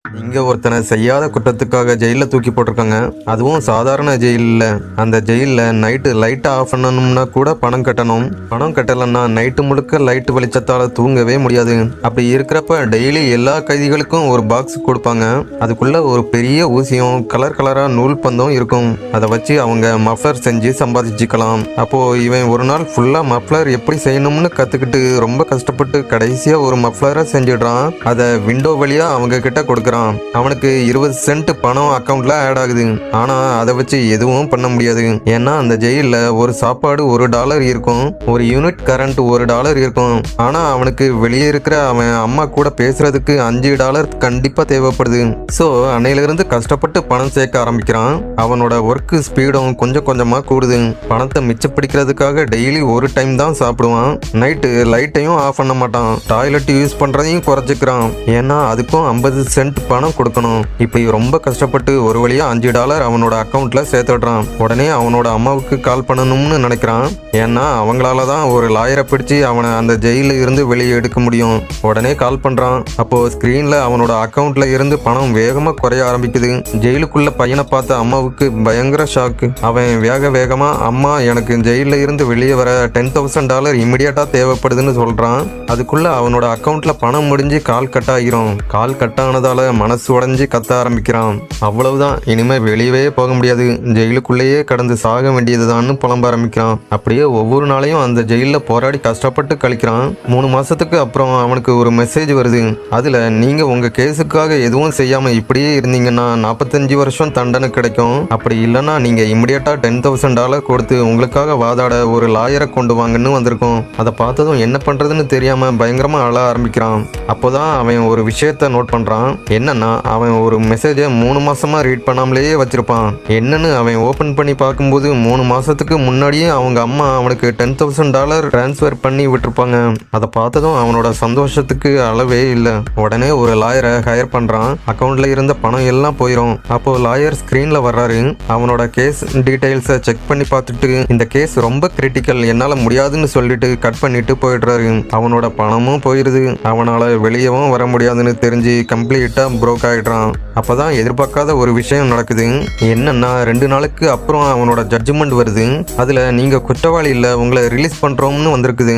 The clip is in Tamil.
இங்க ஒருத்தனை செய்யாத குற்றத்துக்காக ஜெயில தூக்கி போட்டிருக்காங்க. அதுவும் சாதாரண ஜெயில் இல்ல. அந்த ஜெயில நைட்டு லைட் ஆஃப் பண்ணணும்னா கூட பணம் கட்டணும். பணம் கட்டலன்னா நைட்டு முழுக்க லைட் வெளிச்சத்தால தூங்கவே முடியாது. அப்படி இருக்கிறப்ப டெய்லி எல்லா கைதிகளுக்கும் ஒரு பாக்ஸ் கொடுப்பாங்க. அதுக்குள்ள ஒரு பெரிய ஊசியும் கலர் கலரா நூல் பந்தும் இருக்கும். அதை வச்சு அவங்க மஃப்ளர் செஞ்சு சம்பாதிச்சுக்கலாம். அப்போ இவன் ஒரு நாள் ஃபுல்லா மஃப்ளர் எப்படி செய்யணும்னு கத்துக்கிட்டு ரொம்ப கஷ்டப்பட்டு கடைசியா ஒரு மஃப்ளரை செஞ்சிடுறான். அதை விண்டோ வழியா அவங்க கிட்ட கொடுக்குறான். அவனுக்கு 20 சென்ட் பணம் அக்கவுண்ட்ல ஆட் ஆகுது. ஆனா அதை வச்சு எதுவும் பண்ண முடியாது. ஏன்னா அந்த ஜெயில ஒரு சாப்பாடு $1 இருக்கும், ஒரு யூனிட் கரண்ட் $1 இருக்கும். ஆனா அவனுக்கு வெளியே இருக்கிற அவன் அம்மா கூட பேசுறதுக்கு $5 கண்டிப்பா தேவைப்படுது. சோ அன்னையிலிருந்து கஷ்டப்பட்டு பணம் சேர்க்க ஆரம்பிக்கிறான். அவனோட ஒர்க் ஸ்பீடும் கொஞ்சம் கொஞ்சமா கூடுது. பணத்தை மிச்சப்பிடிக்கிறதுக்காக டெய்லி ஒரு டைம் தான் சாப்பிடுவான். நைட்டு லைட்டையும் ஆஃப் பண்ண மாட்டான். டாய்லெட் யூஸ் பண்றதையும் குறைச்சிக்கிறான். ஏன்னா அதுக்கும் 50 சென்ட் பணம் கொடுக்கணும். இப்படி ரொம்ப கஷ்டப்பட்டு ஒரு வழியா $5 அவனோட அக்கவுண்ட்ல சேர்த்துடுறான். உடனே அவனோட அம்மாவுக்கு கால் பண்ணணும்னு நினைக்கிறான். ஏன்னா அவங்களால தான் ஒரு லாயரை பிடிச்சு அவனை அந்த ஜெயில இருந்து வெளியே எடுக்க முடியும். உடனே கால் பண்றான். அப்போ ஸ்கிரீன்ல அவனோட அக்கவுண்ட்ல இருந்து பணம் வேகமா குறைய ஆரம்பிக்குது. ஜெயிலுக்குள்ள பையனை பார்த்த அம்மாவுக்கு பயங்கர ஷாக்கு. அவன் வேகமா அம்மா எனக்கு ஜெயில இருந்து வெளியே வர $10,000 இமிடியேட்டா தேவைப்படுதுன்னு சொல்றான். அதுக்குள்ள அவனோட அக்கவுண்ட்ல பணம் முடிஞ்சு கால் கட் ஆகிரும். கால் கட் ஆனதால மனசு உடைஞ்சு கத்த ஆரம்பிக்கிறான். அவ்வளவுதான், இனிமே வெளியவே போக முடியாது, ஜெயிலுக்குள்ளேயே கடந்து சாக வேண்டியதுதான்னு புலம்ப ஆரம்பிக்கிறான். அப்படியே ஒவ்வொரு நாளையும் அந்த ஜெயில போராடி கஷ்டப்பட்டு கழிக்கிறான். 3 மாசத்துக்கு அப்புறம் அவனுக்கு ஒரு மெசேஜ் வருது. அதுல நீங்க உங்க கேஸுக்காக எதுவும் செய்யாம இப்படியே இருந்தீங்கன்னா 45 வருஷம் தண்டனை கிடைக்கும். அப்படி இல்லைன்னா நீங்க இமிடியேட்டா $10,000 கொடுத்து உங்களுக்காக வாதாட ஒரு லாயரை கொண்டு வாங்கன்னு வந்திருக்கும். அதை பார்த்ததும் என்ன பண்றதுன்னு தெரியாம பயங்கரமா அழ ஆரம்பிக்கிறான். அப்போதான் அவன் ஒரு விஷயத்த நோட் பண்றான். என்னன்னா அவன் ஒரு மெசேஜை 3 மாசமா ரீட் பண்ணாமலேயே வச்சிருப்பான். என்னன்னு அவன் ஓபன் பண்ணி பார்க்கும்போது 3 மாசத்துக்கு முன்னாடியே அவங்க அம்மா அவனுக்கு $10,000 டிரான்ஸ்ஃபர் பண்ணி விட்டுருப்பாங்க. அதை பார்த்ததும் அவனோட சந்தோஷத்துக்கு அளவே இல்லை. உடனே ஒரு லாயரை ஹையர் பண்றான். அக்கவுண்ட்ல இருந்த பணம் எல்லாம் போயிடும். அப்போ லாயர் ஸ்கிரீன்ல வர்றாரு. அவனோட கேஸ் டீடைல்ஸை செக் பண்ணி பார்த்துட்டு இந்த கேஸ் ரொம்ப கிரிட்டிக்கல், என்னால முடியாதுன்னு சொல்லிட்டு கட் பண்ணிட்டு போயிடுறாரு. அவனோட பணமும் போயிடுது. அவனால வெளியவும் வர முடியாதுன்னு தெரிஞ்சு கம்ப்ளீட்டா ப்ரோக் ஆயிடுறான். அப்பதான் எதிர்பார்க்காத ஒரு விஷயம் நடக்குது. என்னன்னா 2 நாளுக்கு அப்புறம் அவனோட ஜட்ஜ்மெண்ட் வருது. அதுல நீங்க குற்றவாளி இல்ல, உங்களை ரிலீஸ் பண்றோம்னு வந்திருக்குது.